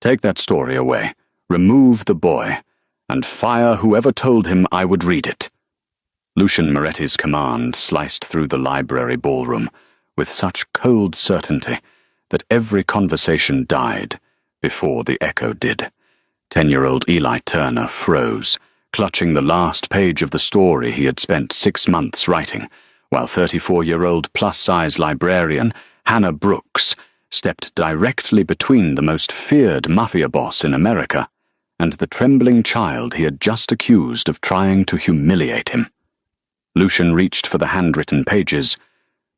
Take that story away, remove the boy, and fire whoever told him I would read it." Lucian Moretti's command sliced through the library ballroom with such cold certainty that every conversation died before the echo did. 10-year-old Eli Turner froze, clutching the last page of the story he had spent 6 months writing, while 34-year-old plus-size librarian Hannah Brooks stepped directly between the most feared Mafia boss in America and the trembling child he had just accused of trying to humiliate him. Lucian reached for the handwritten pages,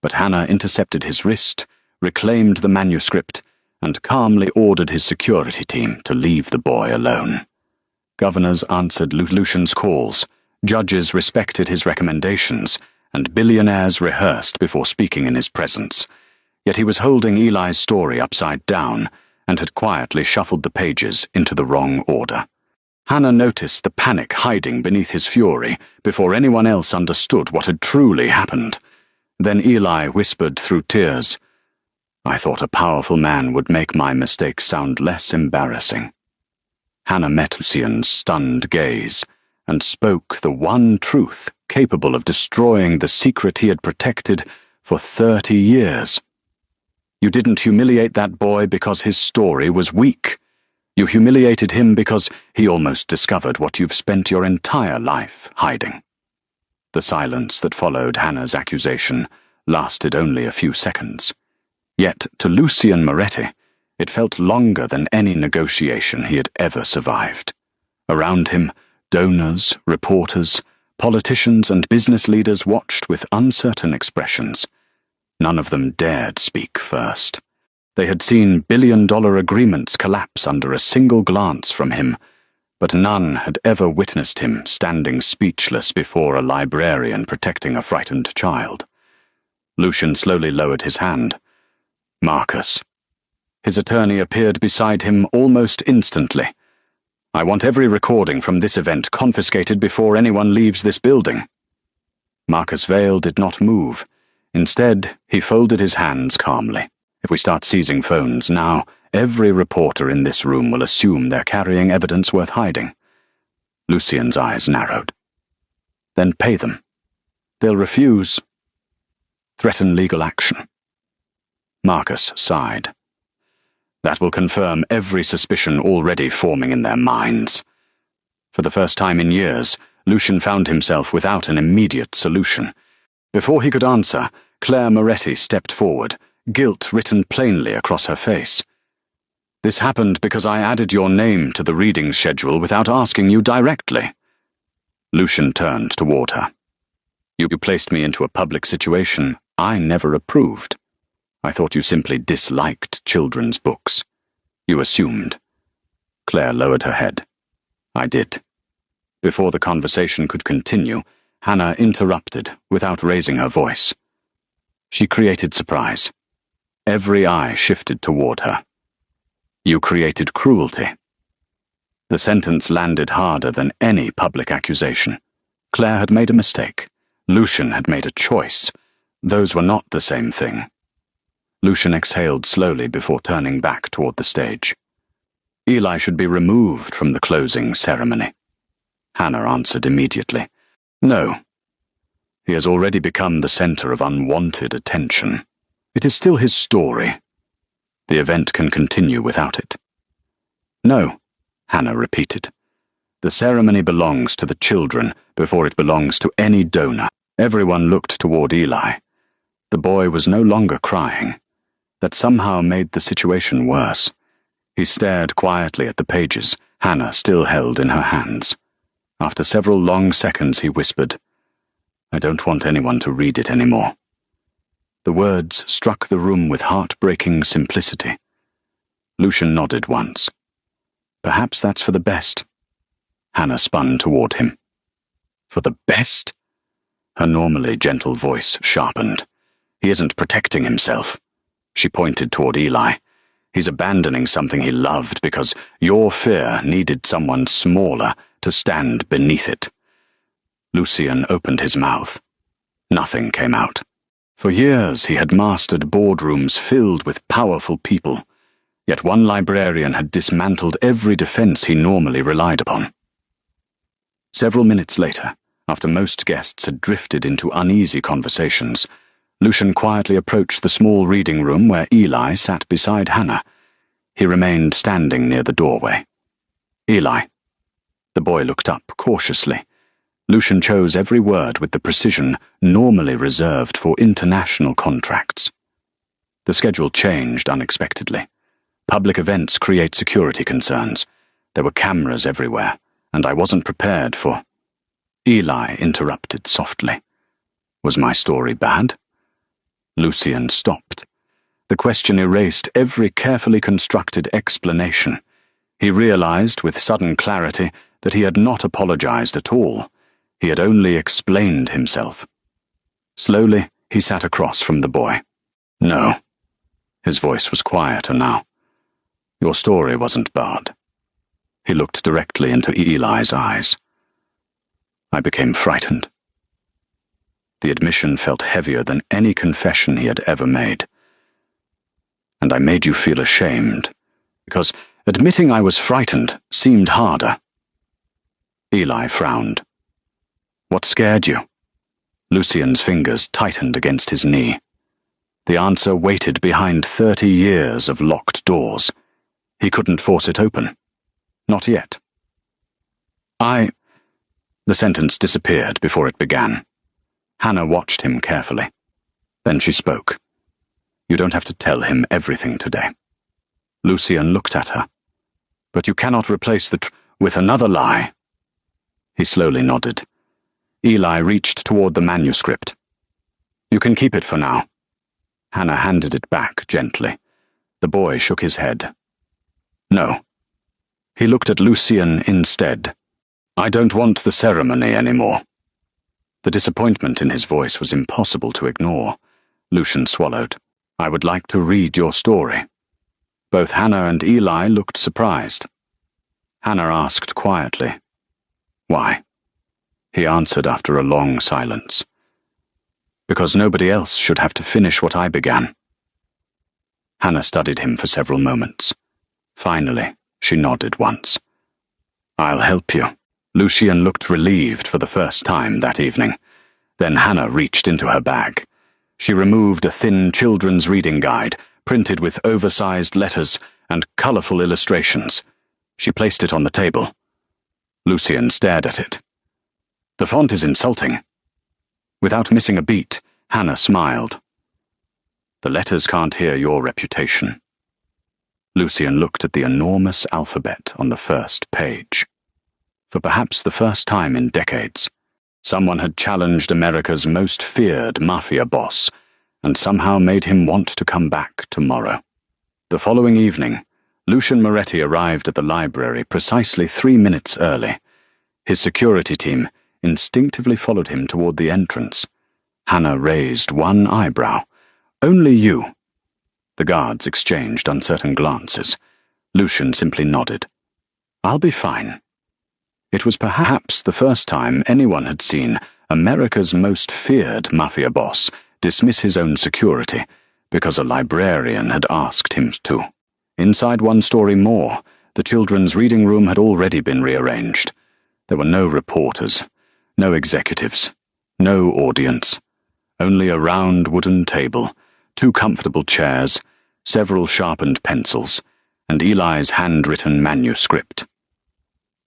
but Hannah intercepted his wrist, reclaimed the manuscript, and calmly ordered his security team to leave the boy alone. Governors answered Lucian's calls, judges respected his recommendations, and billionaires rehearsed before speaking in his presence. Yet he was holding Eli's story upside down and had quietly shuffled the pages into the wrong order. Hannah noticed the panic hiding beneath his fury before anyone else understood what had truly happened. Then Eli whispered through tears, "I thought a powerful man would make my mistake sound less embarrassing." Hannah met Lucian's stunned gaze and spoke the one truth capable of destroying the secret he had protected for 30 years. "You didn't humiliate that boy because his story was weak. You humiliated him because he almost discovered what you've spent your entire life hiding." The silence that followed Hannah's accusation lasted only a few seconds. Yet to Lucian Moretti, it felt longer than any negotiation he had ever survived. Around him, donors, reporters, politicians, and business leaders watched with uncertain expressions. None of them dared speak first. They had seen billion-dollar agreements collapse under a single glance from him, but none had ever witnessed him standing speechless before a librarian protecting a frightened child. Lucian slowly lowered his hand. "Marcus." His attorney appeared beside him almost instantly. "I want every recording from this event confiscated before anyone leaves this building." Marcus Vale did not move. Instead, he folded his hands calmly. "If we start seizing phones now, every reporter in this room will assume they're carrying evidence worth hiding." Lucian's eyes narrowed. "Then pay them. They'll refuse. Threaten legal action." Marcus sighed. "That will confirm every suspicion already forming in their minds." For the first time in years, Lucian found himself without an immediate solution. Before he could answer, Claire Moretti stepped forward, guilt written plainly across her face. "This happened because I added your name to the reading schedule without asking you directly." Lucian turned toward her. You placed me into a public situation I never approved. I thought you simply disliked children's books. You assumed." Claire lowered her head. "I did." Before the conversation could continue, Hannah interrupted without raising her voice. She created surprise. Every eye shifted toward her. "You created cruelty." The sentence landed harder than any public accusation. Claire had made a mistake. Lucian had made a choice. Those were not the same thing. Lucian exhaled slowly before turning back toward the stage. "Eli should be removed from the closing ceremony." Hannah answered immediately. "No. He has already become the center of unwanted attention. It is still his story. The event can continue without it." "No," Hannah repeated. "The ceremony belongs to the children before it belongs to any donor." Everyone looked toward Eli. The boy was no longer crying. That somehow made the situation worse. He stared quietly at the pages Hannah still held in her hands. After several long seconds he whispered, "I don't want anyone to read it anymore." The words struck the room with heartbreaking simplicity. Lucian nodded once. "Perhaps that's for the best." Hannah spun toward him. "For the best?" Her normally gentle voice sharpened. "He isn't protecting himself." She pointed toward Eli. "He's abandoning something he loved because your fear needed someone smaller to stand beneath it." Lucian opened his mouth. Nothing came out. For years he had mastered boardrooms filled with powerful people. Yet one librarian had dismantled every defense he normally relied upon. Several minutes later, after most guests had drifted into uneasy conversations, Lucian quietly approached the small reading room where Eli sat beside Hannah. He remained standing near the doorway. "Eli." The boy looked up cautiously. Lucian chose every word with the precision normally reserved for international contracts. The schedule changed unexpectedly. Public events create security concerns. There were cameras everywhere, and I wasn't prepared for... Eli interrupted softly. Was my story bad? Lucian stopped. The question erased every carefully constructed explanation. He realized with sudden clarity that he had not apologized at all. He had only explained himself. Slowly, he sat across from the boy. "No." His voice was quieter now. "Your story wasn't bad." He looked directly into Eli's eyes. I became frightened. The admission felt heavier than any confession he had ever made. And I made you feel ashamed, because admitting I was frightened seemed harder. Eli frowned. What scared you? Lucian's fingers tightened against his knee. The answer waited behind 30 years of locked doors. He couldn't force it open. Not yet. The sentence disappeared before it began. Hannah watched him carefully. Then she spoke. You don't have to tell him everything today. Lucian looked at her. But you cannot replace the truth with another lie. He slowly nodded. Eli reached toward the manuscript. You can keep it for now. Hannah handed it back gently. The boy shook his head. No. He looked at Lucian instead. I don't want the ceremony anymore. The disappointment in his voice was impossible to ignore. Lucian swallowed. I would like to read your story. Both Hannah and Eli looked surprised. Hannah asked quietly, Why? He answered after a long silence. Because nobody else should have to finish what I began. Hannah studied him for several moments. Finally, she nodded once. I'll help you. Lucian looked relieved for the first time that evening. Then Hannah reached into her bag. She removed a thin children's reading guide, printed with oversized letters and colorful illustrations. She placed it on the table. Lucian stared at it. The font is insulting. Without missing a beat, Hannah smiled. The letters can't hear your reputation. Lucian looked at the enormous alphabet on the first page. For perhaps the first time in decades, someone had challenged America's most feared Mafia boss, and somehow made him want to come back tomorrow. The following evening, Lucian Moretti arrived at the library precisely 3 minutes early. His security team instinctively followed him toward the entrance. Hannah raised one eyebrow. Only you. The guards exchanged uncertain glances. Lucian simply nodded. I'll be fine. It was perhaps the first time anyone had seen America's most feared Mafia boss dismiss his own security because a librarian had asked him to. Inside one story more, the children's reading room had already been rearranged. There were no reporters, no executives, no audience. Only a round wooden table, 2 comfortable chairs, several sharpened pencils, and Eli's handwritten manuscript.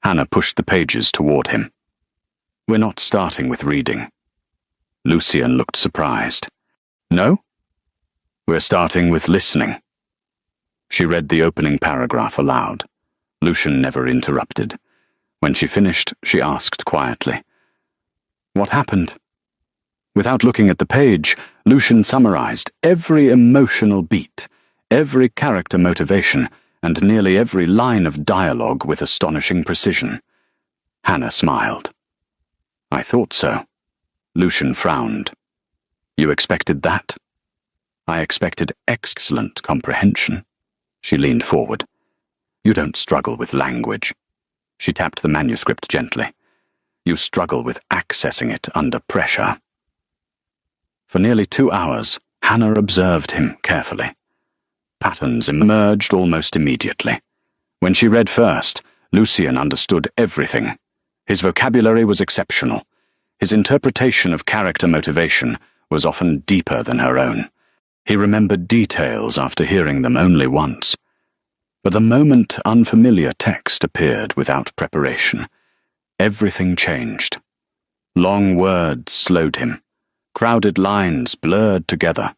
Hannah pushed the pages toward him. We're not starting with reading. Lucian looked surprised. No? We're starting with listening. She read the opening paragraph aloud. Lucian never interrupted. When she finished, she asked quietly, What happened? Without looking at the page, Lucian summarized every emotional beat, every character motivation, and nearly every line of dialogue with astonishing precision. Hannah smiled. I thought so. Lucian frowned. You expected that? I expected excellent comprehension. She leaned forward. You don't struggle with language. She tapped the manuscript gently. You struggle with accessing it under pressure. For nearly 2 hours, Hannah observed him carefully. Patterns emerged almost immediately. When she read first, Lucian understood everything. His vocabulary was exceptional. His interpretation of character motivation was often deeper than her own. He remembered details after hearing them only once. But the moment unfamiliar text appeared without preparation, everything changed. Long words slowed him. Crowded lines blurred together.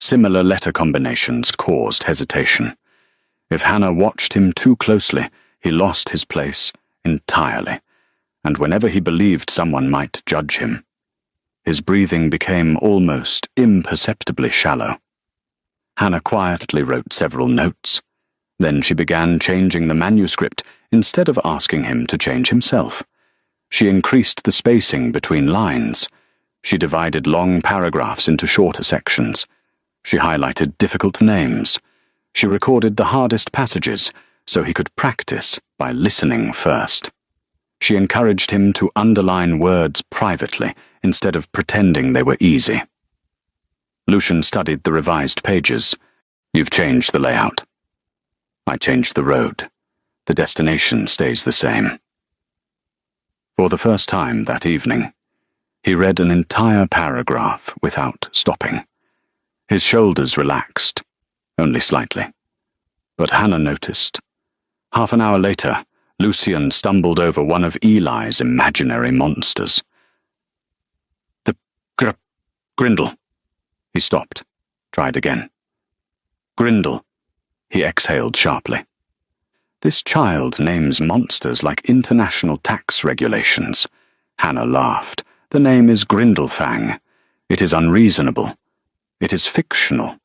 Similar letter combinations caused hesitation. If Hannah watched him too closely, he lost his place entirely, and whenever he believed someone might judge him, his breathing became almost imperceptibly shallow. Hannah quietly wrote several notes. Then she began changing the manuscript instead of asking him to change himself. She increased the spacing between lines. She divided long paragraphs into shorter sections. She highlighted difficult names. She recorded the hardest passages so he could practice by listening first. She encouraged him to underline words privately instead of pretending they were easy. Lucian studied the revised pages. "You've changed the layout." "I changed the road. The destination stays the same." For the first time that evening, he read an entire paragraph without stopping. His shoulders relaxed, only slightly. But Hannah noticed. Half an hour later, Lucian stumbled over one of Eli's imaginary monsters. "The Grindle." He stopped, tried again. "Grindle," he exhaled sharply. "This child names monsters like international tax regulations." Hannah laughed. "The name is Grindelfang. It is unreasonable. It is fictional.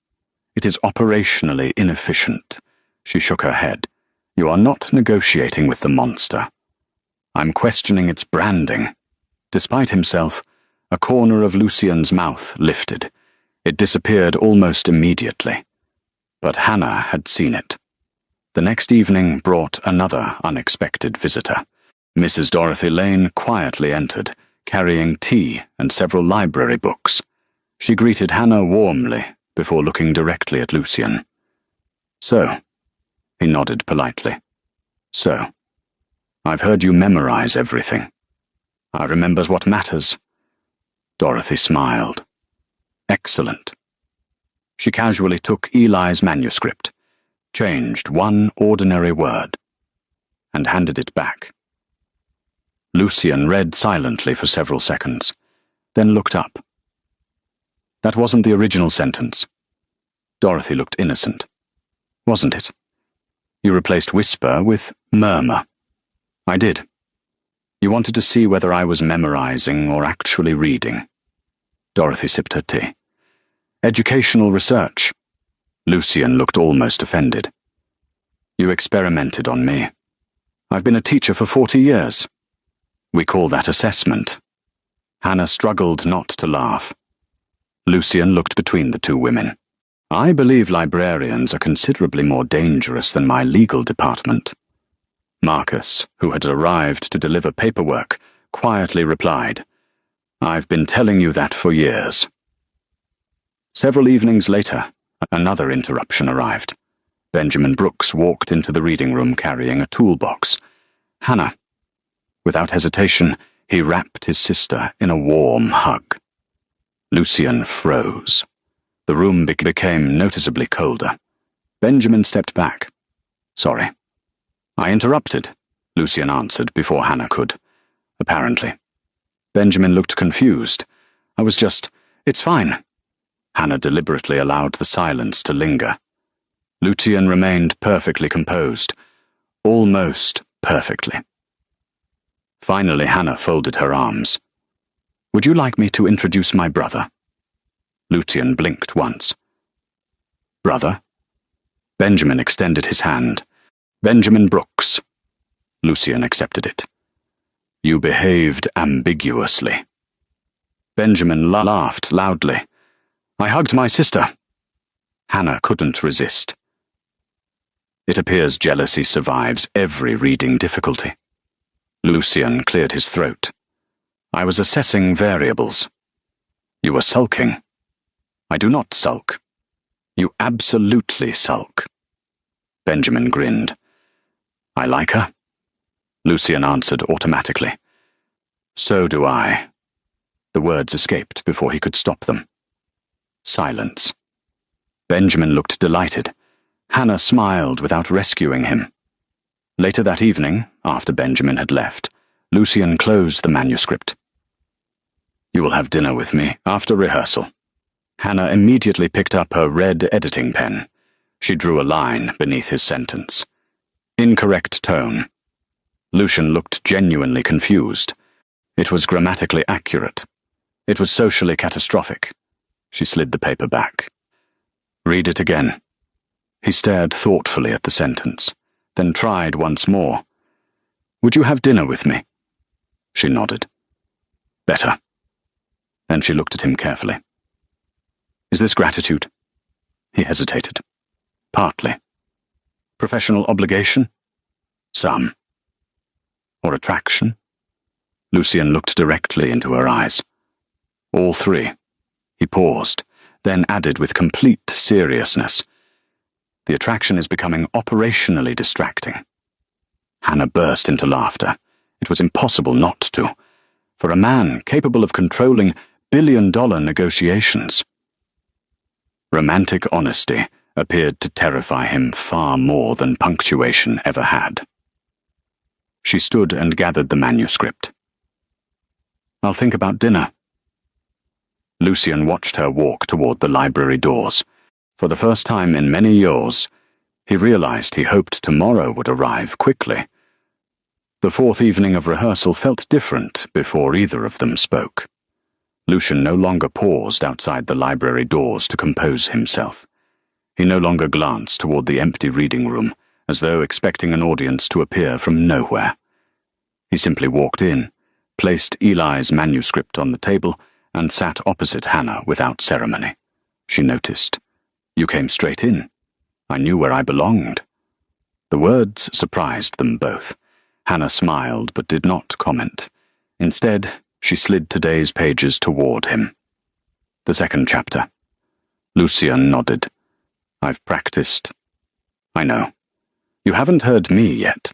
It is operationally inefficient." She shook her head. "You are not negotiating with the monster. I'm questioning its branding." Despite himself, a corner of Lucian's mouth lifted. It disappeared almost immediately. But Hannah had seen it. The next evening brought another unexpected visitor. Mrs. Dorothy Lane quietly entered, carrying tea and several library books. She greeted Hannah warmly before looking directly at Lucian. "So," he nodded politely. "So, I've heard you memorize everything. I remember what matters." Dorothy smiled. "Excellent." She casually took Eli's manuscript, changed one ordinary word, and handed it back. Lucian read silently for several seconds, then looked up. "That wasn't the original sentence." Dorothy looked innocent. "Wasn't it? You replaced whisper with murmur." "I did. You wanted to see whether I was memorizing or actually reading." Dorothy sipped her tea. "Educational research." Lucian looked almost offended. "You experimented on me. I've been a teacher for 40 years. We call that assessment." Hannah struggled not to laugh. Lucian looked between the two women. "I believe librarians are considerably more dangerous than my legal department." Marcus, who had arrived to deliver paperwork, quietly replied, "I've been telling you that for years." Several evenings later, another interruption arrived. Benjamin Brooks walked into the reading room carrying a toolbox. "Hannah." Without hesitation, he wrapped his sister in a warm hug. Lucian froze. The room became noticeably colder. Benjamin stepped back. "Sorry." "I interrupted," Lucian answered before Hannah could. "Apparently." Benjamin looked confused. "It's fine." Hannah deliberately allowed the silence to linger. Lucian remained perfectly composed. Almost perfectly. Finally, Hannah folded her arms. "Would you like me to introduce my brother?" Lucian blinked once. "Brother?" Benjamin extended his hand. "Benjamin Brooks." Lucian accepted it. "You behaved ambiguously." Benjamin laughed loudly. "I hugged my sister." Hannah couldn't resist. "It appears jealousy survives every reading difficulty." Lucian cleared his throat. "I was assessing variables." "You were sulking." "I do not sulk." You absolutely sulk. Benjamin grinned. I like her. Lucian answered automatically. So do I. The words escaped before he could stop them. Silence. Benjamin looked delighted. Hannah smiled without rescuing him. Later that evening, after Benjamin had left, Lucian closed the manuscript. You will have dinner with me after rehearsal. Hannah immediately picked up her red editing pen. She drew a line beneath his sentence. Incorrect tone. Lucian looked genuinely confused. It was grammatically accurate. It was socially catastrophic. She slid the paper back. Read it again. He stared thoughtfully at the sentence, then tried once more. Would you have dinner with me? She nodded. Better. Then she looked at him carefully. Is this gratitude? He hesitated. Partly. Professional obligation? Some. Or attraction? Lucian looked directly into her eyes. All three. He paused, then added with complete seriousness. The attraction is becoming operationally distracting. Hannah burst into laughter. It was impossible not to. For a man capable of controlling billion-dollar negotiations. Romantic honesty appeared to terrify him far more than punctuation ever had. She stood and gathered the manuscript. I'll think about dinner. Lucian watched her walk toward the library doors. For the first time in many years, he realized he hoped tomorrow would arrive quickly. The fourth evening of rehearsal felt different before either of them spoke. Lucian no longer paused outside the library doors to compose himself. He no longer glanced toward the empty reading room, as though expecting an audience to appear from nowhere. He simply walked in, placed Eli's manuscript on the table, and sat opposite Hannah without ceremony. She noticed. You came straight in. I knew where I belonged. The words surprised them both. Hannah smiled but did not comment. Instead, she slid today's pages toward him. The second chapter. Lucian nodded. I've practiced. I know. You haven't heard me yet.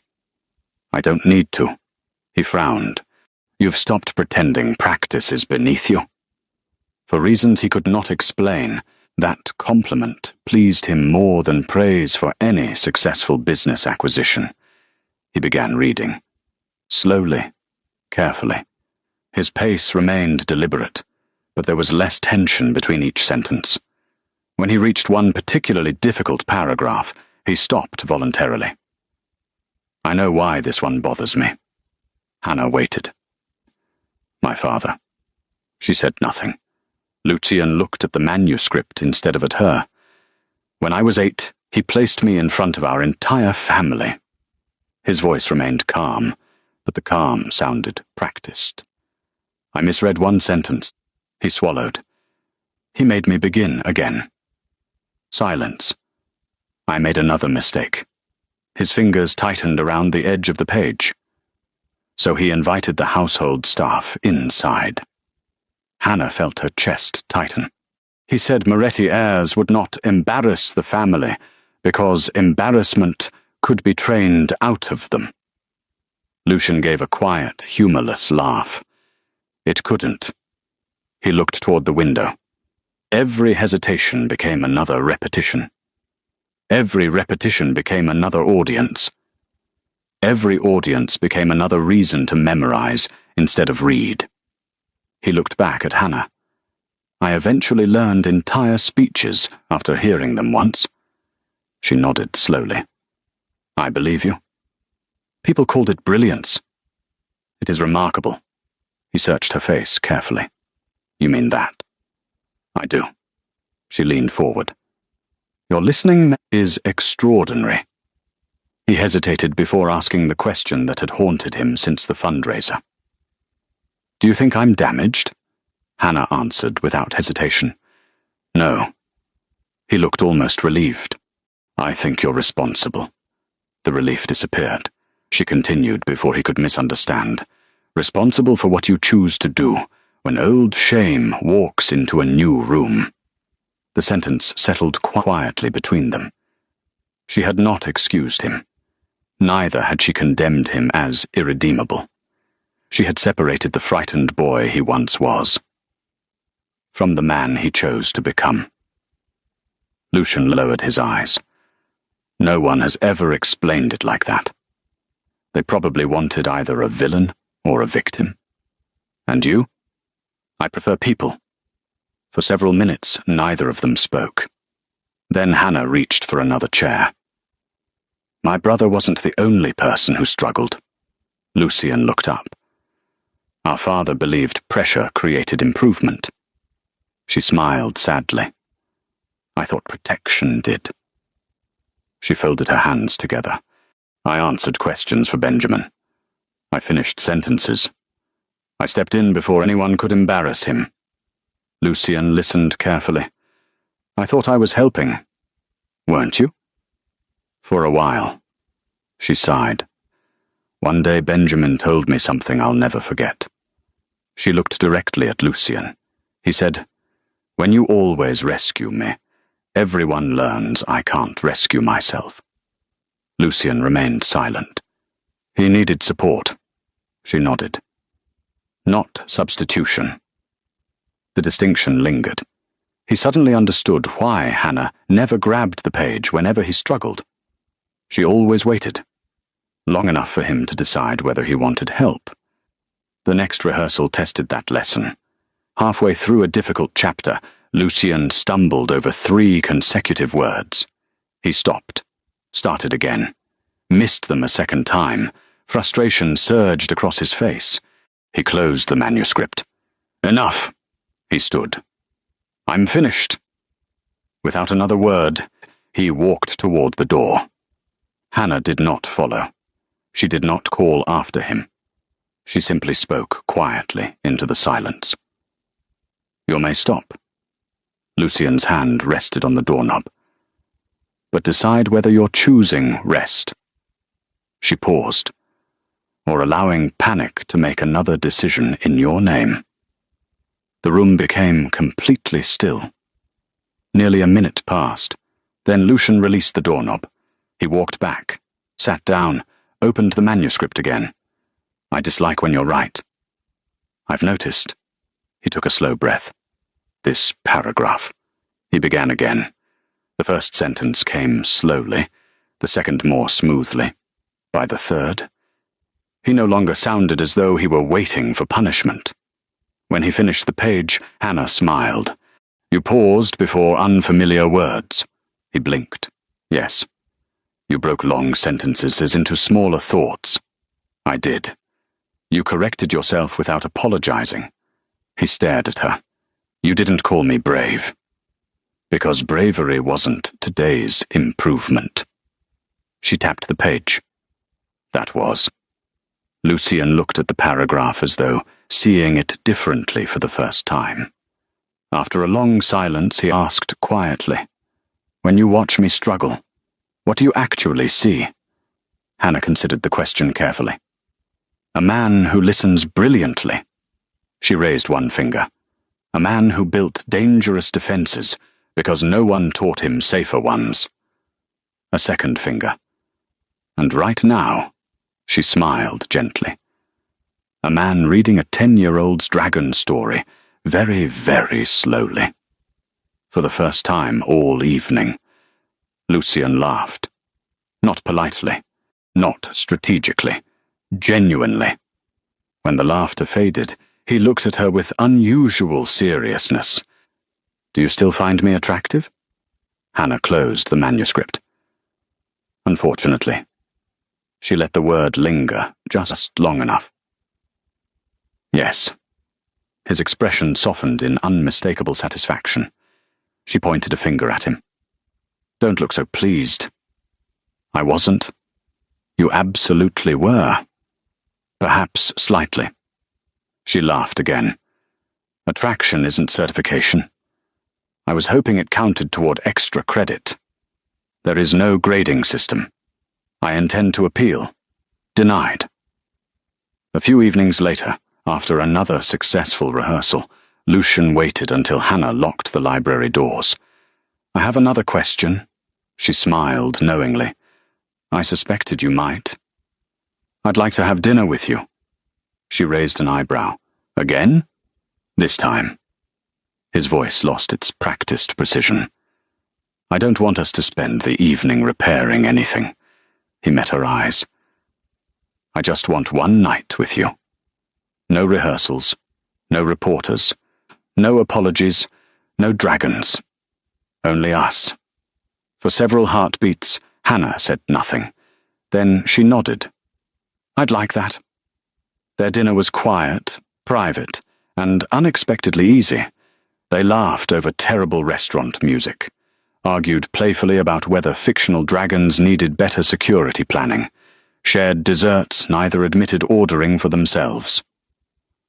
I don't need to. He frowned. You've stopped pretending practice is beneath you. For reasons he could not explain, that compliment pleased him more than praise for any successful business acquisition. He began reading. Slowly, carefully. His pace remained deliberate, but there was less tension between each sentence. When he reached one particularly difficult paragraph, he stopped voluntarily. I know why this one bothers me. Hannah waited. My father. She said nothing. Lucian looked at the manuscript instead of at her. When I was 8, he placed me in front of our entire family. His voice remained calm, but the calm sounded practiced. I misread one sentence. He swallowed. He made me begin again. Silence. I made another mistake. His fingers tightened around the edge of the page. So he invited the household staff inside. Hannah felt her chest tighten. He said Moretti heirs would not embarrass the family because embarrassment could be trained out of them. Lucian gave a quiet, humorless laugh. It couldn't. He looked toward the window. Every hesitation became another repetition. Every repetition became another audience. Every audience became another reason to memorize instead of read. He looked back at Hannah. I eventually learned entire speeches after hearing them once. She nodded slowly. I believe you. People called it brilliance. It is remarkable. He searched her face carefully. You mean that? I do. She leaned forward. Your listening is extraordinary. He hesitated before asking the question that had haunted him since the fundraiser. Do you think I'm damaged? Hannah answered without hesitation. No. He looked almost relieved. I think you're responsible. The relief disappeared. She continued before he could misunderstand. Responsible for what you choose to do when old shame walks into a new room. The sentence settled quietly between them. She had not excused him. Neither had she condemned him as irredeemable. She had separated the frightened boy he once was from the man he chose to become. Lucian lowered his eyes. No one has ever explained it like that. They probably wanted either a villain or a victim. And you? I prefer people. For several minutes, neither of them spoke. Then Hannah reached for another chair. My brother wasn't the only person who struggled. Lucian looked up. Our father believed pressure created improvement. She smiled sadly. I thought protection did. She folded her hands together. I answered questions for Benjamin. I finished sentences. I stepped in before anyone could embarrass him. Lucian listened carefully. I thought I was helping. Weren't you? For a while. She sighed. One day Benjamin told me something I'll never forget. She looked directly at Lucian. He said, When you always rescue me, everyone learns I can't rescue myself. Lucian remained silent. He needed support. She nodded. Not substitution. The distinction lingered. He suddenly understood why Hannah never grabbed the page whenever he struggled. She always waited, long enough for him to decide whether he wanted help. The next rehearsal tested that lesson. Halfway through a difficult chapter, Lucian stumbled over 3 consecutive words. He stopped, started again, missed them a second time. Frustration surged across his face. He closed the manuscript. Enough, he stood. I'm finished. Without another word, he walked toward the door. Hannah did not follow. She did not call after him. She simply spoke quietly into the silence. You may stop. Lucian's hand rested on the doorknob. But decide whether you're choosing rest. She paused, or allowing panic to make another decision in your name. The room became completely still. Nearly a minute passed. Then Lucian released the doorknob. He walked back, sat down, opened the manuscript again. I dislike when you're right. I've noticed. He took a slow breath. This paragraph. He began again. The first sentence came slowly, the second more smoothly. By the third, he no longer sounded as though he were waiting for punishment. When he finished the page, Hannah smiled. You paused before unfamiliar words. He blinked. Yes. You broke long sentences into smaller thoughts. I did. You corrected yourself without apologizing. He stared at her. You didn't call me brave. Because bravery wasn't today's improvement. She tapped the page. That was. Lucian looked at the paragraph as though seeing it differently for the first time. After a long silence, he asked quietly, When you watch me struggle, what do you actually see? Hannah considered the question carefully. A man who listens brilliantly. She raised one finger. A man who built dangerous defenses because no one taught him safer ones. A second finger. And right now, she smiled gently. A man reading a 10-year-old's dragon story, very, very slowly. For the first time all evening, Lucian laughed. Not politely, not strategically, genuinely. When the laughter faded, he looked at her with unusual seriousness. Do you still find me attractive? Hannah closed the manuscript. Unfortunately. She let the word linger just long enough. Yes. His expression softened in unmistakable satisfaction. She pointed a finger at him. Don't look so pleased. I wasn't. You absolutely were. Perhaps slightly. She laughed again. Attraction isn't certification. I was hoping it counted toward extra credit. There is no grading system. I intend to appeal. Denied. A few evenings later, after another successful rehearsal, Lucian waited until Hannah locked the library doors. I have another question. She smiled knowingly. I suspected you might. I'd like to have dinner with you. She raised an eyebrow. Again? This time. His voice lost its practiced precision. I don't want us to spend the evening repairing anything. He met her eyes. I just want one night with you. No rehearsals, no reporters, no apologies, no dragons. Only us. For several heartbeats, Hannah said nothing. Then she nodded. I'd like that. Their dinner was quiet, private, and unexpectedly easy. They laughed over terrible restaurant music, argued playfully about whether fictional dragons needed better security planning, shared desserts neither admitted ordering for themselves.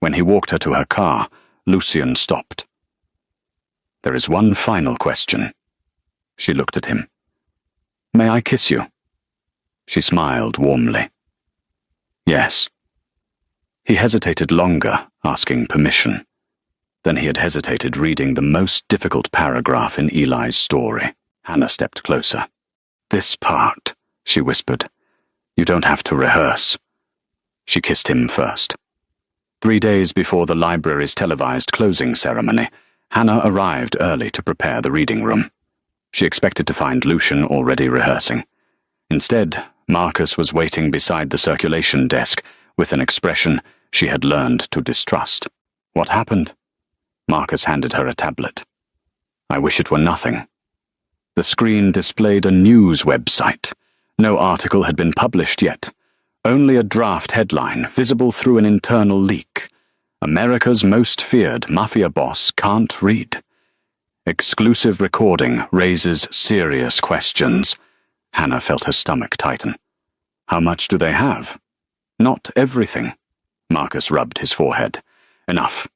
When he walked her to her car, Lucian stopped. There is one final question. She looked at him. May I kiss you? She smiled warmly. Yes. He hesitated longer, asking permission. Then he had hesitated reading the most difficult paragraph in Eli's story. Hannah stepped closer. This part, she whispered. You don't have to rehearse. She kissed him first. 3 days before the library's televised closing ceremony, Hannah arrived early to prepare the reading room. She expected to find Lucian already rehearsing. Instead, Marcus was waiting beside the circulation desk with an expression she had learned to distrust. What happened? Marcus handed her a tablet. I wish it were nothing. The screen displayed a news website. No article had been published yet. Only a draft headline visible through an internal leak. America's most feared Mafia boss can't read. Exclusive recording raises serious questions. Hannah felt her stomach tighten. How much do they have? Not everything. Marcus rubbed his forehead. Enough.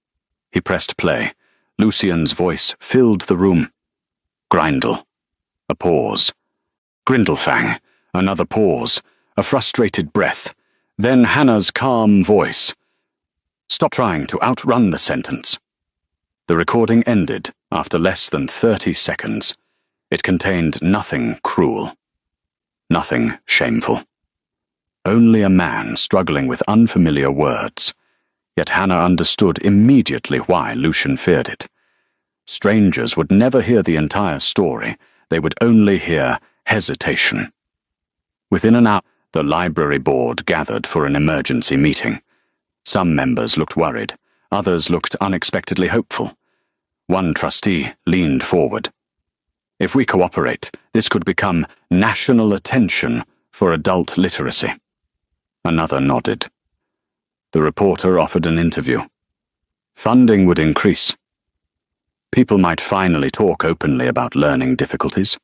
He pressed play. Lucian's voice filled the room. Grindel. A pause. Grindelfang. Another pause. A frustrated breath. Then Hannah's calm voice. Stop trying to outrun the sentence. The recording ended after less than 30 seconds. It contained nothing cruel. Nothing shameful. Only a man struggling with unfamiliar words. Yet Hannah understood immediately why Lucian feared it. Strangers would never hear the entire story. They would only hear hesitation. Within an hour, the library board gathered for an emergency meeting. Some members looked worried. Others looked unexpectedly hopeful. One trustee leaned forward. If we cooperate, this could become national attention for adult literacy. Another nodded. The reporter offered an interview. Funding would increase. People might finally talk openly about learning difficulties.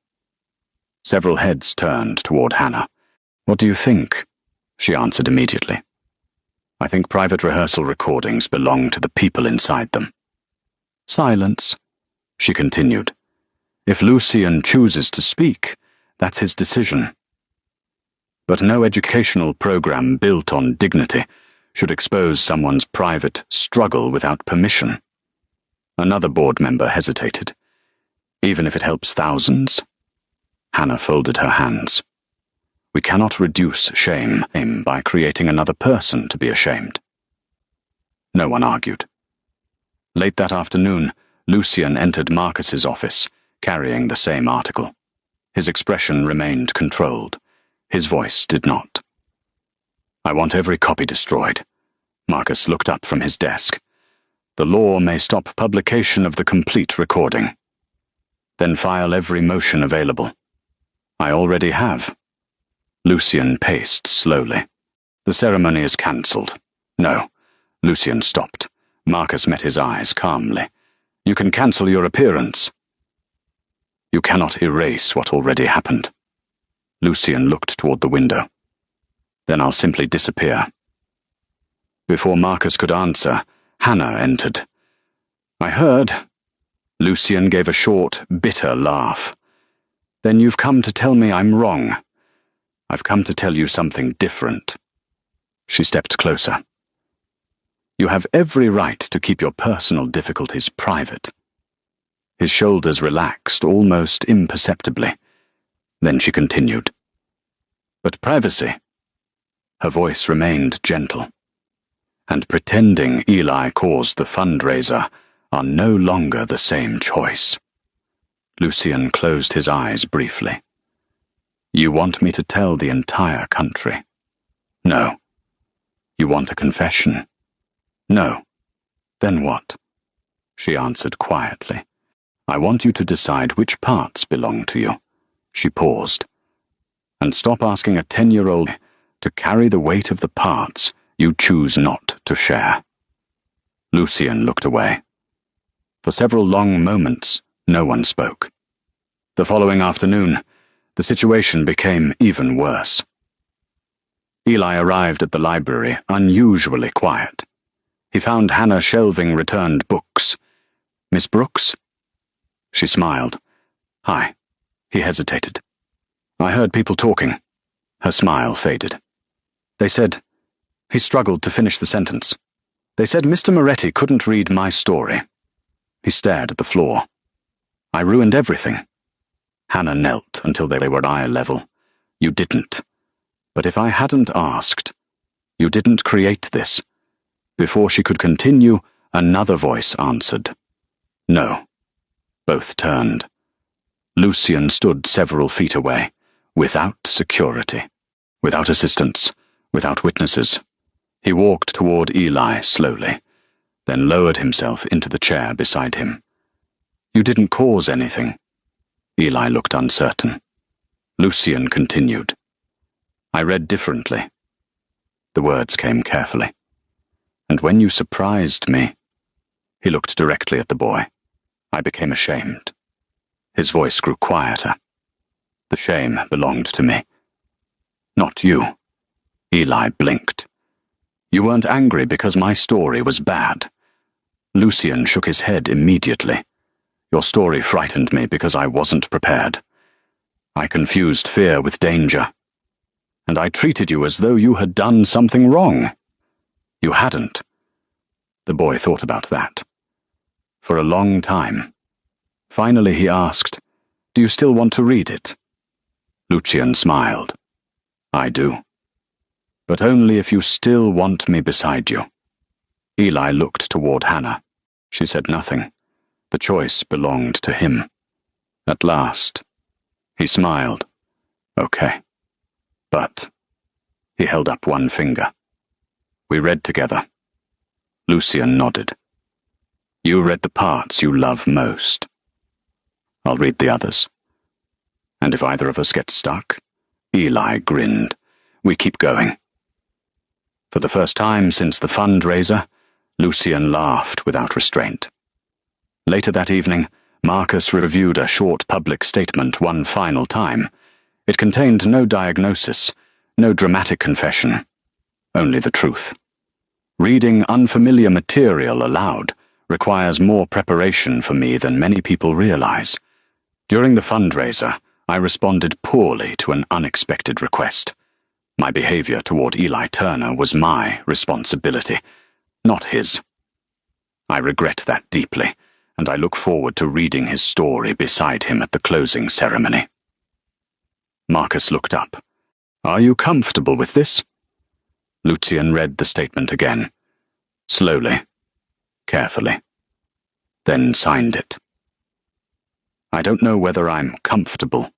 Several heads turned toward Hannah. What do you think? She answered immediately. I think private rehearsal recordings belong to the people inside them. Silence. She continued. If Lucian chooses to speak, that's his decision. But no educational program built on dignity should expose someone's private struggle without permission. Another board member hesitated. Even if it helps thousands? Hannah folded her hands. We cannot reduce shame by creating another person to be ashamed. No one argued. Late that afternoon, Lucian entered Marcus's office, carrying the same article. His expression remained controlled. His voice did not. I want every copy destroyed. Marcus looked up from his desk. The law may stop publication of the complete recording. Then file every motion available. I already have. Lucian paced slowly. The ceremony is cancelled. No. Lucian stopped. Marcus met his eyes calmly. You can cancel your appearance. You cannot erase what already happened. Lucian looked toward the window. Then I'll simply disappear. Before Marcus could answer, Hannah entered. I heard. Lucian gave a short, bitter laugh. Then you've come to tell me I'm wrong. I've come to tell you something different. She stepped closer. You have every right to keep your personal difficulties private. His shoulders relaxed almost imperceptibly. Then she continued. But privacy. Her voice remained gentle. And pretending Eli caused the fundraiser are no longer the same choice. Lucian closed his eyes briefly. You want me to tell the entire country? No. You want a confession? No. Then what? She answered quietly. I want you to decide which parts belong to you. She paused. And stop asking a 10-year-old to carry the weight of the parts you choose not to share. Lucian looked away. For several long moments, no one spoke. The following afternoon, the situation became even worse. Eli arrived at the library unusually quiet. He found Hannah shelving returned books. Miss Brooks? She smiled. Hi. He hesitated. I heard people talking. Her smile faded. They said... He struggled to finish the sentence. They said Mr. Moretti couldn't read my story. He stared at the floor. I ruined everything. Hannah knelt until they were eye level. You didn't. But if I hadn't asked, you didn't create this. Before she could continue, another voice answered. No. Both turned. Lucian stood several feet away, without security, without assistance, without witnesses. He walked toward Eli slowly, then lowered himself into the chair beside him. You didn't cause anything. Eli looked uncertain. Lucian continued. I read differently. The words came carefully. And when you surprised me, he looked directly at the boy. I became ashamed. His voice grew quieter. The shame belonged to me. Not you. Eli blinked. You weren't angry because my story was bad. Lucian shook his head immediately. Your story frightened me because I wasn't prepared. I confused fear with danger. And I treated you as though you had done something wrong. You hadn't. The boy thought about that. For a long time. Finally he asked, Do you still want to read it? Lucian smiled. I do. But only if you still want me beside you. Eli looked toward Hannah. She said nothing. The choice belonged to him. At last, he smiled. Okay. But, he held up one finger. We read together. Lucian nodded. You read the parts you love most. I'll read the others. And if either of us gets stuck, Eli grinned. We keep going. For the first time since the fundraiser, Lucian laughed without restraint. Later that evening, Marcus reviewed a short public statement one final time. It contained no diagnosis, no dramatic confession, only the truth. Reading unfamiliar material aloud requires more preparation for me than many people realize. During the fundraiser, I responded poorly to an unexpected request. My behavior toward Eli Turner was my responsibility, not his. I regret that deeply, and I look forward to reading his story beside him at the closing ceremony. Marcus looked up. Are you comfortable with this? Lucian read the statement again, slowly, carefully, then signed it. I don't know whether I'm comfortable.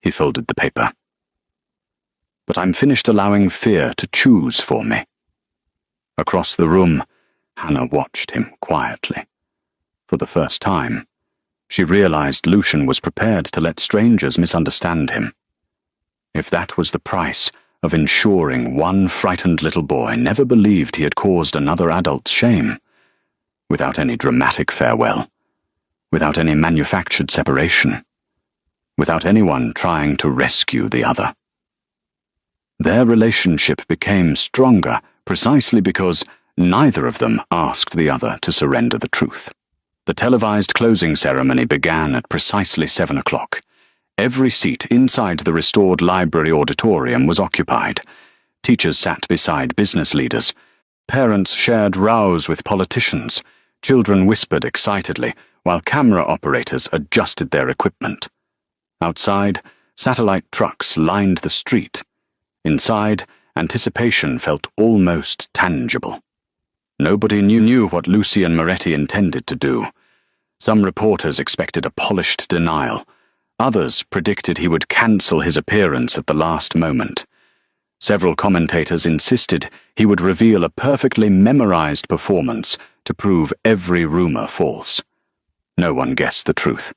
He folded the paper. But I'm finished allowing fear to choose for me. Across the room, Hannah watched him quietly. For the first time, she realized Lucian was prepared to let strangers misunderstand him. If that was the price of ensuring one frightened little boy never believed he had caused another adult's shame, without any dramatic farewell, without any manufactured separation, without anyone trying to rescue the other. Their relationship became stronger precisely because neither of them asked the other to surrender the truth. The televised closing ceremony began at precisely 7 o'clock. Every seat inside the restored library auditorium was occupied. Teachers sat beside business leaders. Parents shared rows with politicians. Children whispered excitedly, while camera operators adjusted their equipment. Outside, satellite trucks lined the street. Inside, anticipation felt almost tangible. Nobody knew what Lucian Moretti intended to do. Some reporters expected a polished denial. Others predicted he would cancel his appearance at the last moment. Several commentators insisted he would reveal a perfectly memorized performance to prove every rumor false. No one guessed the truth.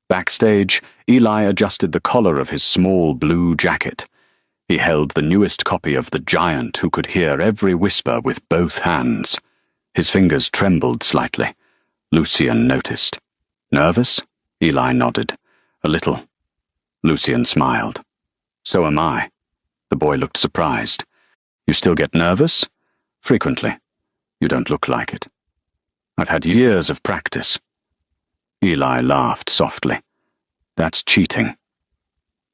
Backstage, Eli adjusted the collar of his small blue jacket. He held the newest copy of The Giant Who Could Hear Every Whisper with both hands. His fingers trembled slightly. Lucian noticed. Nervous? Eli nodded. A little. Lucian smiled. So am I. The boy looked surprised. You still get nervous? Frequently. You don't look like it. I've had years of practice. Eli laughed softly. That's cheating.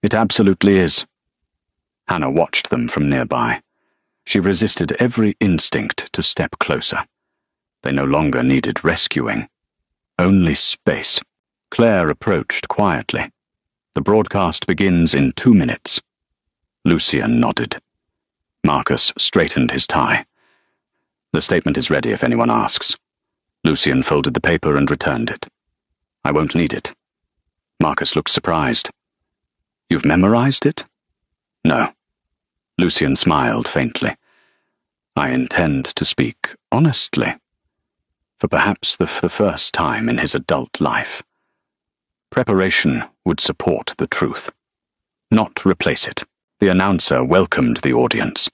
It absolutely is. Hannah watched them from nearby. She resisted every instinct to step closer. They no longer needed rescuing. Only space. Claire approached quietly. The broadcast begins in 2 minutes. Lucian nodded. Marcus straightened his tie. The statement is ready if anyone asks. Lucian folded the paper and returned it. I won't need it. Marcus looked surprised. You've memorized it? No. Lucian smiled faintly. I intend to speak honestly. For perhaps the first time in his adult life. Preparation would support the truth, not replace it. The announcer welcomed the audience.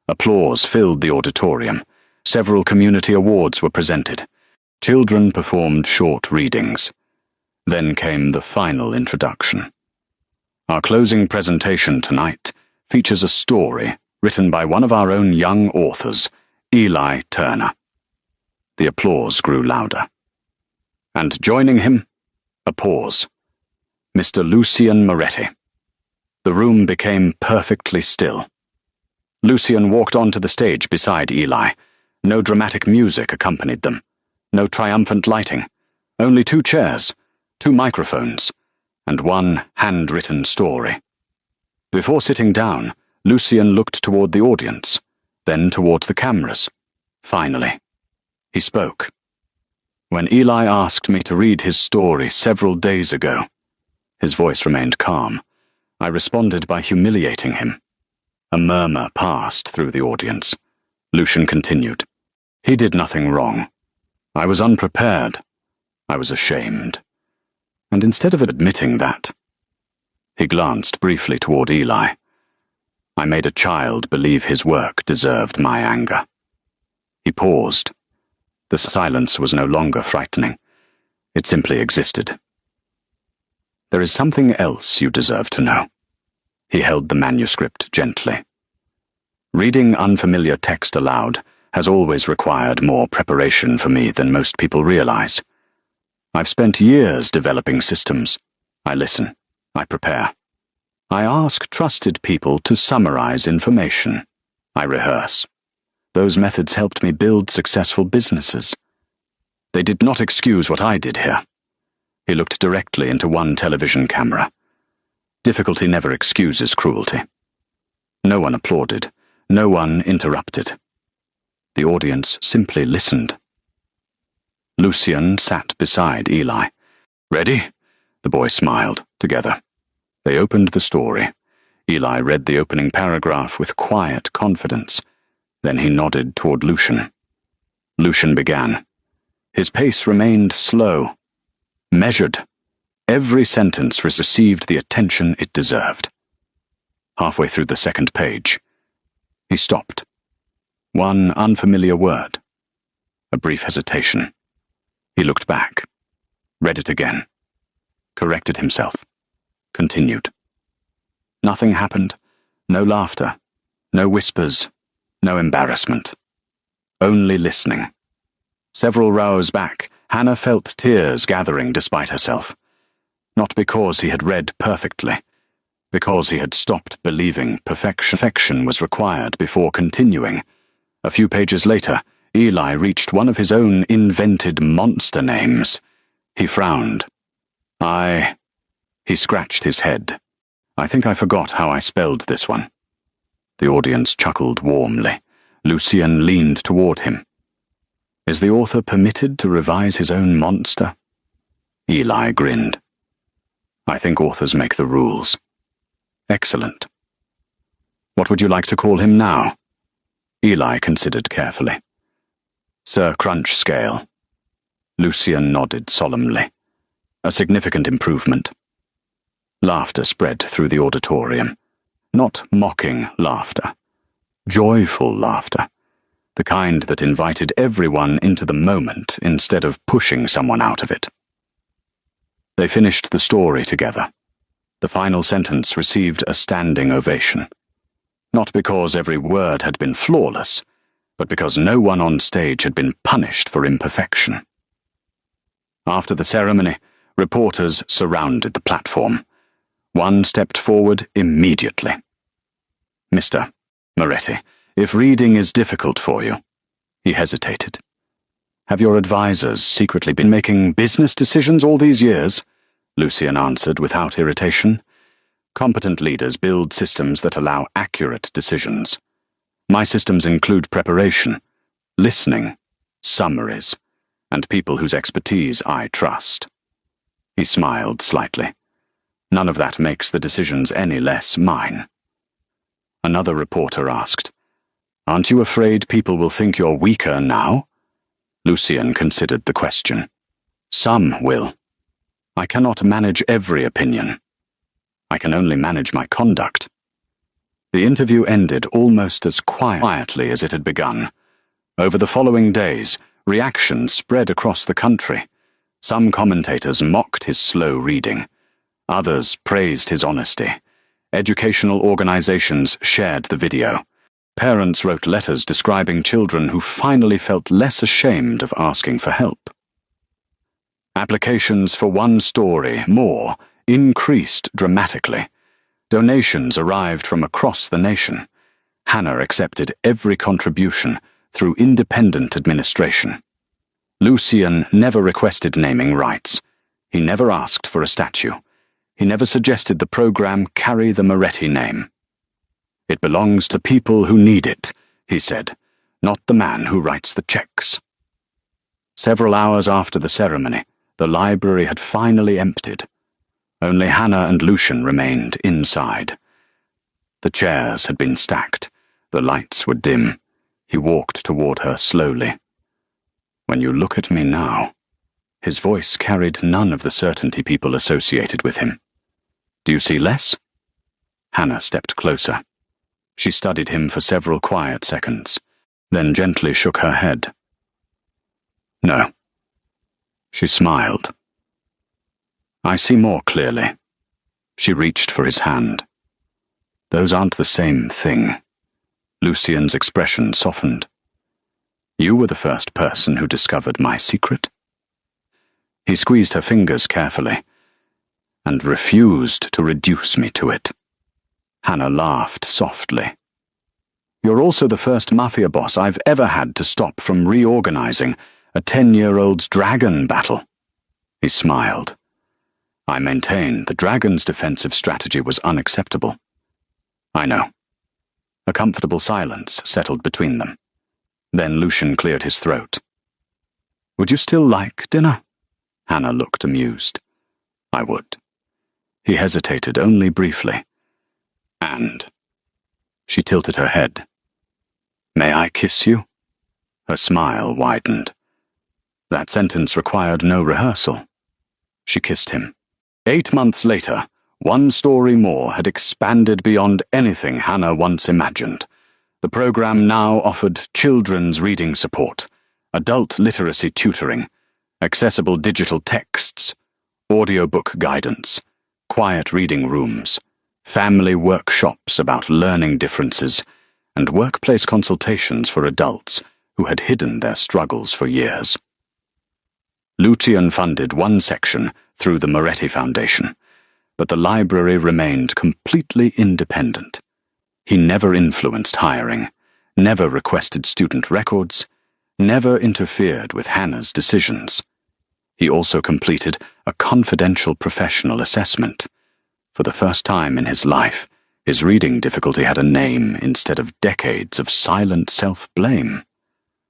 Applause filled the auditorium. Several community awards were presented. Children performed short readings. Then came the final introduction. Our closing presentation tonight features a story written by one of our own young authors, Eli Turner. The applause grew louder. And joining him, a pause. Mr. Lucian Moretti. The room became perfectly still. Lucian walked onto the stage beside Eli. No dramatic music accompanied them. No triumphant lighting. Only 2 chairs, 2 microphones, and 1 handwritten story. Before sitting down, Lucian looked toward the audience, then towards the cameras. Finally, he spoke. When Eli asked me to read his story several days ago, his voice remained calm. I responded by humiliating him. A murmur passed through the audience. Lucian continued. He did nothing wrong. I was unprepared. I was ashamed. And instead of admitting that, he glanced briefly toward Eli. I made a child believe his work deserved my anger. He paused. The silence was no longer frightening. It simply existed. There is something else you deserve to know. He held the manuscript gently. Reading unfamiliar text aloud has always required more preparation for me than most people realize. I've spent years developing systems. I listen. I prepare. I ask trusted people to summarize information. I rehearse. Those methods helped me build successful businesses. They did not excuse what I did here. He looked directly into one television camera. Difficulty never excuses cruelty. No one applauded. No one interrupted. The audience simply listened. Lucian sat beside Eli. Ready? The boy smiled. Together. They opened the story. Eli read the opening paragraph with quiet confidence. Then he nodded toward Lucian. Lucian began. His pace remained slow, measured. Every sentence received the attention it deserved. Halfway through the second page, he stopped. One unfamiliar word. A brief hesitation. He looked back, read it again, corrected himself, continued. Nothing happened. No laughter, no whispers, no embarrassment. Only listening. Several rows back, Hannah felt tears gathering despite herself. Not because he had read perfectly, because he had stopped believing perfection was required before continuing. A few pages later, Eli reached one of his own invented monster names. He frowned. He scratched his head. I think I forgot how I spelled this one. The audience chuckled warmly. Lucien leaned toward him. Is the author permitted to revise his own monster? Eli grinned. I think authors make the rules. Excellent. What would you like to call him now? Eli considered carefully. Sir Crunch Scale. Lucien nodded solemnly. A significant improvement. Laughter spread through the auditorium. Not mocking laughter. Joyful laughter. The kind that invited everyone into the moment instead of pushing someone out of it. They finished the story together. The final sentence received a standing ovation. Not because every word had been flawless, but because no one on stage had been punished for imperfection. After the ceremony, reporters surrounded the platform. One stepped forward immediately. Mr. Moretti, if reading is difficult for you. He hesitated. Have your advisors secretly been making business decisions all these years? Lucien answered without irritation. Competent leaders build systems that allow accurate decisions. My systems include preparation, listening, summaries, and people whose expertise I trust. He smiled slightly. None of that makes the decisions any less mine. Another reporter asked, Aren't you afraid people will think you're weaker now? Lucien considered the question. Some will. I cannot manage every opinion. I can only manage my conduct. The interview ended almost as quietly as it had begun. Over the following days, reactions spread across the country. Some commentators mocked his slow reading. Others praised his honesty. Educational organizations shared the video. Parents wrote letters describing children who finally felt less ashamed of asking for help. Applications for one story more increased dramatically. Donations arrived from across the nation. Hannah accepted every contribution through independent administration. Lucien never requested naming rights. He never asked for a statue. He never suggested the program carry the Moretti name. It belongs to people who need it, he said, not the man who writes the checks. Several hours after the ceremony, the library had finally emptied. Only Hannah and Lucien remained inside. The chairs had been stacked. The lights were dim. He walked toward her slowly. When you look at me now, his voice carried none of the certainty people associated with him. Do you see less? Hannah stepped closer. She studied him for several quiet seconds, then gently shook her head. No. She smiled. I see more clearly. She reached for his hand. Those aren't the same thing. Lucien's expression softened. You were the first person who discovered my secret. He squeezed her fingers carefully, and refused to reduce me to it. Hannah laughed softly. You're also the first Mafia boss I've ever had to stop from reorganizing a 10-year-old's dragon battle. He smiled. I maintain the dragon's defensive strategy was unacceptable. I know. A comfortable silence settled between them. Then Lucien cleared his throat. Would you still like dinner? Hannah looked amused. I would. He hesitated only briefly. And she tilted her head. May I kiss you? Her smile widened. That sentence required no rehearsal. She kissed him. 8 months later, one story more had expanded beyond anything Hannah once imagined. The program now offered children's reading support, adult literacy tutoring, accessible digital texts, audiobook guidance, quiet reading rooms, family workshops about learning differences, and workplace consultations for adults who had hidden their struggles for years. Lucien funded one section through the Moretti Foundation, but the library remained completely independent. He never influenced hiring, never requested student records, never interfered with Hannah's decisions. He also completed a confidential professional assessment. For the first time in his life, his reading difficulty had a name instead of decades of silent self-blame.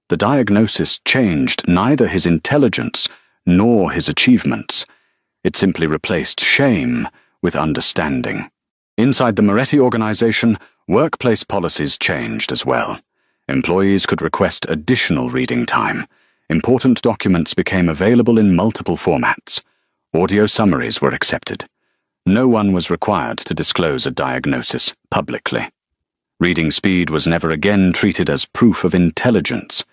The diagnosis changed neither his intelligence nor his achievements. It simply replaced shame with understanding. Inside the Moretti organization, workplace policies changed as well. Employees could request additional reading time. Important documents became available in multiple formats. Audio summaries were accepted. No one was required to disclose a diagnosis publicly. Reading speed was never again treated as proof of intelligence.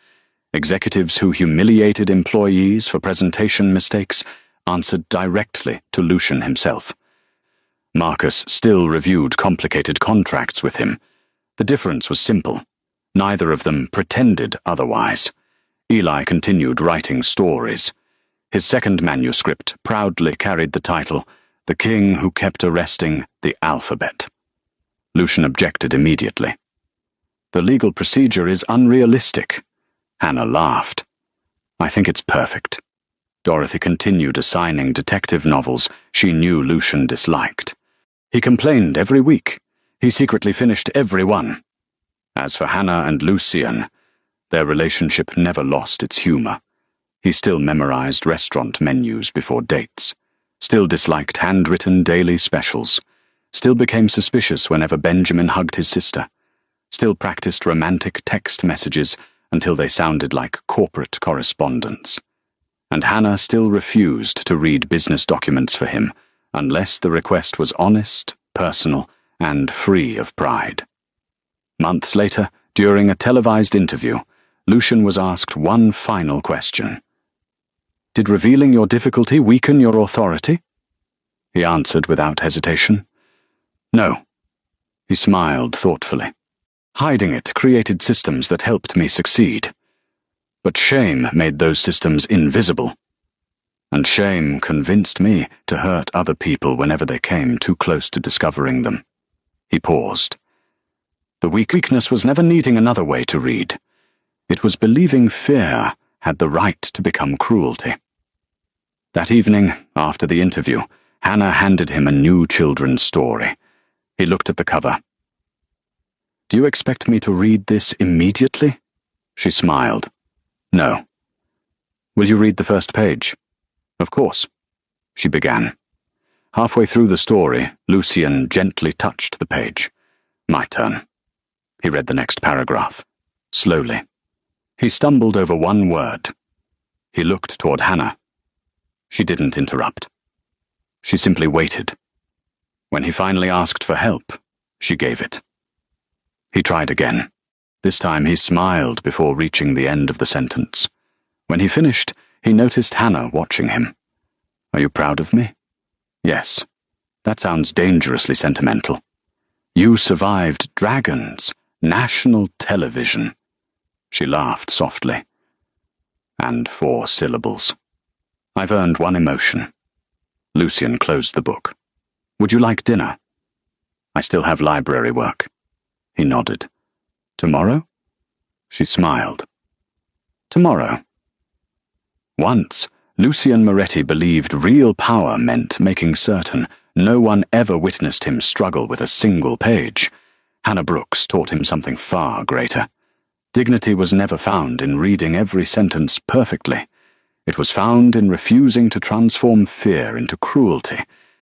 Executives who humiliated employees for presentation mistakes answered directly to Lucian himself. Marcus still reviewed complicated contracts with him. The difference was simple. Neither of them pretended otherwise. Eli continued writing stories. His second manuscript proudly carried the title, "The King Who Kept Arresting the Alphabet." Lucian objected immediately. "The legal procedure is unrealistic." Hannah laughed. "I think it's perfect." Dorothy continued assigning detective novels she knew Lucian disliked. He complained every week. He secretly finished every one. As for Hannah and Lucian, their relationship never lost its humor. He still memorized restaurant menus before dates, still disliked handwritten daily specials, still became suspicious whenever Benjamin hugged his sister, still practiced romantic text messages until they sounded like corporate correspondence. And Hannah still refused to read business documents for him unless the request was honest, personal, and free of pride. Months later, during a televised interview, Lucian was asked one final question. "Did revealing your difficulty weaken your authority?" He answered without hesitation. "No." He smiled thoughtfully. "Hiding it created systems that helped me succeed. But shame made those systems invisible. And shame convinced me to hurt other people whenever they came too close to discovering them." He paused. The weakness was never needing another way to read. It was believing fear had the right to become cruelty. That evening, after the interview, Hannah handed him a new children's story. He looked at the cover. "Do you expect me to read this immediately?" She smiled. "No." "Will you read the first page?" "Of course." She began. Halfway through the story, Lucian gently touched the page. "My turn." He read the next paragraph, slowly. He stumbled over one word. He looked toward Hannah. She didn't interrupt. She simply waited. When he finally asked for help, she gave it. He tried again. This time he smiled before reaching the end of the sentence. When he finished, he noticed Hannah watching him. "Are you proud of me?" "Yes." "That sounds dangerously sentimental." "You survived dragons, national television." She laughed softly. "And 4 syllables. I've earned one emotion." Lucian closed the book. "Would you like dinner?" "I still have library work." He nodded. "Tomorrow?" She smiled. "Tomorrow." Once, Lucian Moretti believed real power meant making certain no one ever witnessed him struggle with a single page. Hannah Brooks taught him something far greater. Dignity was never found in reading every sentence perfectly. It was found in refusing to transform fear into cruelty,